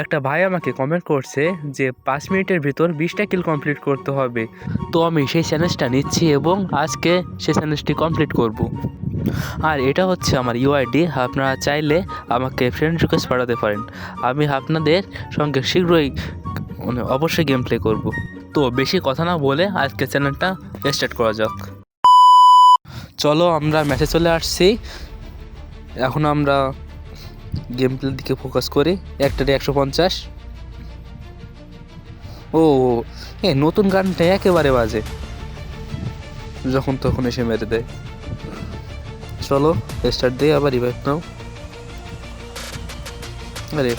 একটা ভাই আমাকে কমেন্ট করছে যে 5 মিনিটের ভিতর 20টা কিল কমপ্লিট করতে হবে। তো আমি সেই চ্যালেঞ্জটা নিচ্ছি এবং আজকে সেই চ্যালেঞ্জটি কমপ্লিট করব। আর এটা হচ্ছে আমার ইউআইডি, আপনারা চাইলে আমাকে ফ্রেন্ড রিকোয়েস্ট পাঠাতে পারেন। আমি আপনাদের সঙ্গে শীঘ্রই অবশ্যই গেম প্লে করব। তো বেশি কথা না বলে আজকে চ্যানেলটা স্টার্ট করা যাক। চলো আমরা ম্যাচে চলে আসছি। এখন আমরা গেম প্লের দিকে ফোকাস করি। একটারে 150। ও নতুন গানটা একেবারে বাজে, যখন তখন এসে মেরে দেয়। চলো স্টার্ট দিয়ে আবার রিভাইভ নাও। আরে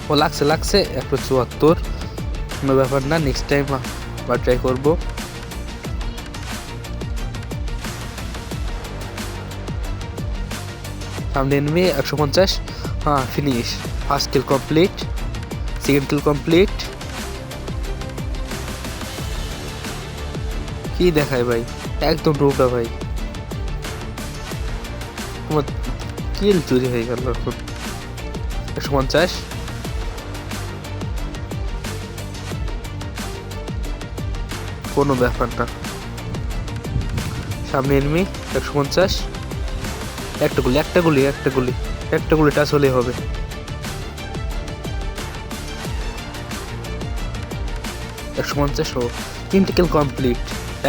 ও লাগছে 174। কোনো ব্যাপার না, নেক্সট টাইম আবার ট্রাই করবো। সামনে এনিমি 150। হ্যাঁ, finish. First kill complete, second kill complete. কি দেখায় ভাই, একদম রূপটা ভাই। তোমার কিল চুরি হয়ে গেল। এখন 150। কোনো ব্যাপার না। সামনে এনিমি 150। একটা গুলি টাচ হলেই হবে। ও 3টে কিল কমপ্লিট।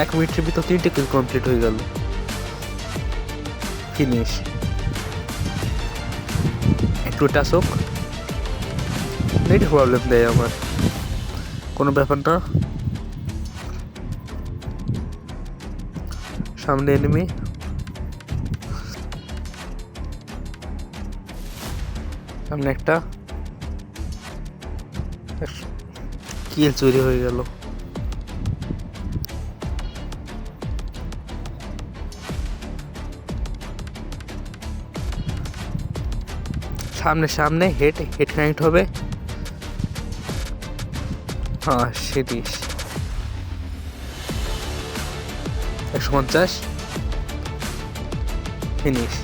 1 মিনিটের ভিতর 3টে কিল কমপ্লিট হয়ে গেল। ফিনিশ। একটু টাচ হোক, নেট প্রবলেম দেয় আমার। কোনো ব্যাপার না। সামনে এনিমি। সামনে একটা কিল চুরি হয়ে গেল। সামনে হেড কানেক্ট হবে। হ্যাঁ, সেটিস 150। ফিনিশ।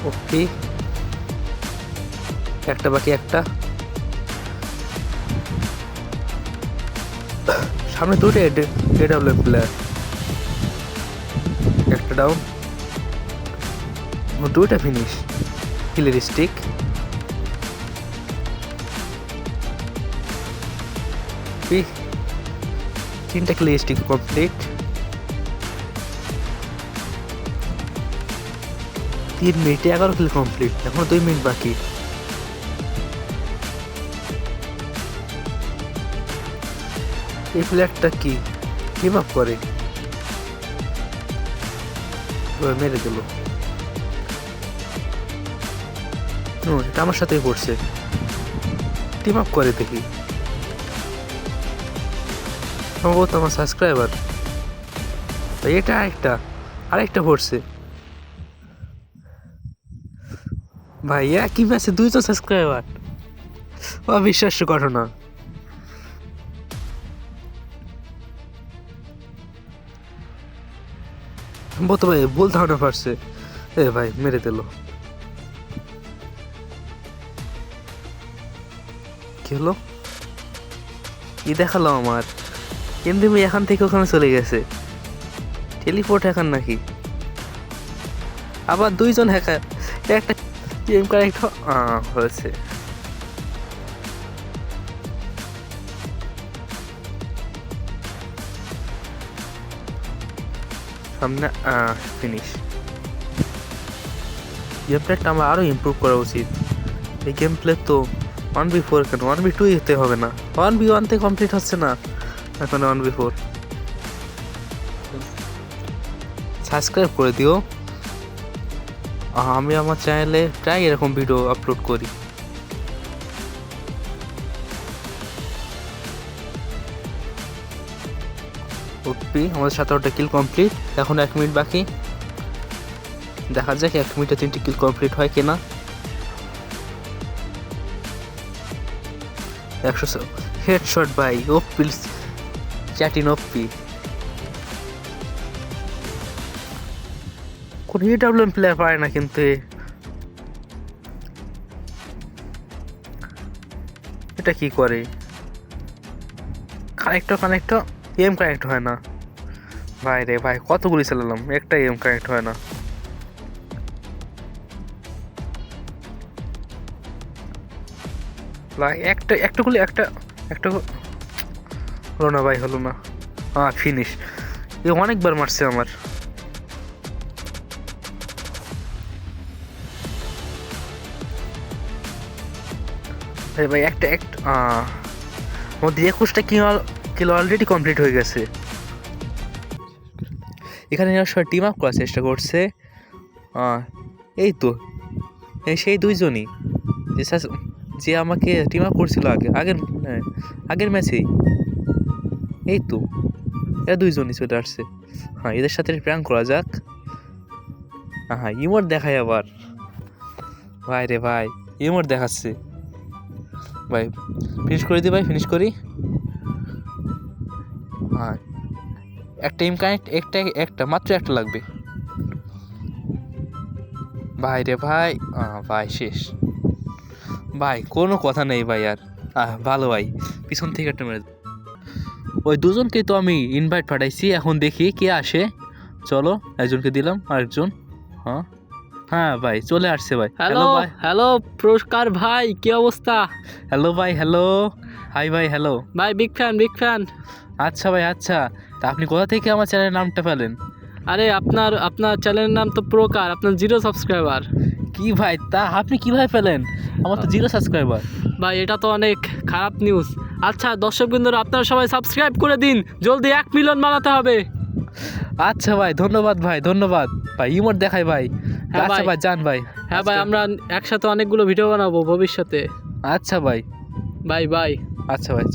ওকে, একটা বাকি। একটা সামনে দুটো এডব্লিউ প্লেয়ার। একটা ডাউন, দুইটা ফিনিশ। কিলের স্টিক। 3টা কিলের স্টিক কমপ্লিট। 3 মিনিটে 11 কিল কমপ্লিট। এখন 2 মিনিট বাকি। এই প্লেয়ারটা কি গিভ আপ করে? মেরে দিল। এটা আমার সাথেই পড়ছে। টিম আপ করে দেখি। সম্ভবত আমার সাবস্ক্রাইবার। এটা আরেকটা পড়ছে ভাই। একই ম্যাচে 2জন সাবস্ক্রাইবার, অবিশ্বাস্য ঘটনা। সম্ভবত ভাই ভুল ধারণা পারছে। ভাই মেরে দিল। কি হলো? কি দেখালো আমার? কিন্তু আমি এখান থেকে ওখানে চলে গেছে। টেলিপোর্ট হ্যাকার নাকি? আবার 2জন হ্যাকার। একটা গেম কানেক্ট হয়েছে। সামনে ফিনিশ। গেম প্লেটা আমার আরও ইমপ্রুভ করা উচিত। এই গেম প্লে তো 1v4 কেন, 1v2 যেতে হবে না? 1v1 তে কমপ্লিট হচ্ছে না, এখন 1v4। সাবস্ক্রাইব করে দিও। আমি আমার চ্যানেলে প্রায় এরকম ভিডিও আপলোড করি। ওপি আমাদের 17টা কিল কমপ্লিট। এখন 1 মিনিট বাকি। দেখা যাক 1 মিনিটে 3টে কিল কমপ্লিট হয় কিনা। 100 হেডশট ভাই। ওপি চ্যাটিন ওপি। কোনো EWM প্লেয়ার পারে না কিন্তু এটা কি করে? কানেক্ট এম কানেক্ট হয় না ভাই রে ভাই, কতগুলি চালালাম, একটা এম কানেক্ট হয় না। ভাই একটা হলো না ভাই, হলো না। হ্যাঁ ফিনিশ। এ অনেকবার মারছে আমার। ভাই একটা আমাদের 21টা কিলো অলরেডি কমপ্লিট হয়ে গেছে। এখানে সবাই টিম আপ করার চেষ্টা করছে। এই তো সেই দুইজনই যে আমাকে টিম আপ করছিল আগের ম্যাচেই। এই তো এরা দুইজনই চলে আসছে। হ্যাঁ, এদের সাথে প্র্যাঙ্ক করা যাক। হ্যাঁ, ইমোট দেখায় আবার। ভাই রে ভাই, ইমোট দেখাচ্ছে ভাই। ফিনিশ করে দিই ভাই, ফিনিশ করি। হ্যাঁ, একটা এম কানেক্ট, একটা মাত্র একটা লাগবে। ভাই রে ভাই, ভাই শেষ ভাই, কোনো কথা নেই ভাই আর। ভালো ভাই, পিছন থেকে একটা মেরে। ওই দুজনকে তো আমি ইনভাইট পাঠাইছি, এখন দেখি কে আসে। চলো, একজনকে দিলাম, আরেকজন। হ্যাঁ ভাই চলে আসছে ভাই। হ্যালো ভাই, হ্যালো পুরস্কার ভাই, কি অবস্থা? হ্যালো ভাই, হ্যালো। হাই ভাই, হ্যালো ভাই, বিগ ফ্যান। আচ্ছা ভাই, আচ্ছা। তা আপনি কোথা থেকে আমার চ্যানেলের নামটা পেলেন? আরে আপনার চ্যানেলের নাম তো প্রকার, আপনার 0 সাবস্ক্রাইবার। কি ভাই, তা আপনি কিভাবে পেলেন? আমার তো 0 সাবস্ক্রাইবার। ভাই এটা তো অনেক খারাপ নিউজ। আচ্ছা দর্শকবৃন্দরা, আপনারা সবাই সাবস্ক্রাইব করে দিন, জলদি 1 মিলিয়ন বানাতে হবে। আচ্ছা ভাই, ধন্যবাদ ভাই, ধন্যবাদ ভাই। ইমোট দেখাই ভাই। আচ্ছা ভাই, যান ভাই। হ্যাঁ ভাই, আমরা একসাথে অনেকগুলো ভিডিও বানাবো ভবিষ্যতে। আচ্ছা ভাই, বাই। আচ্ছা ভাই।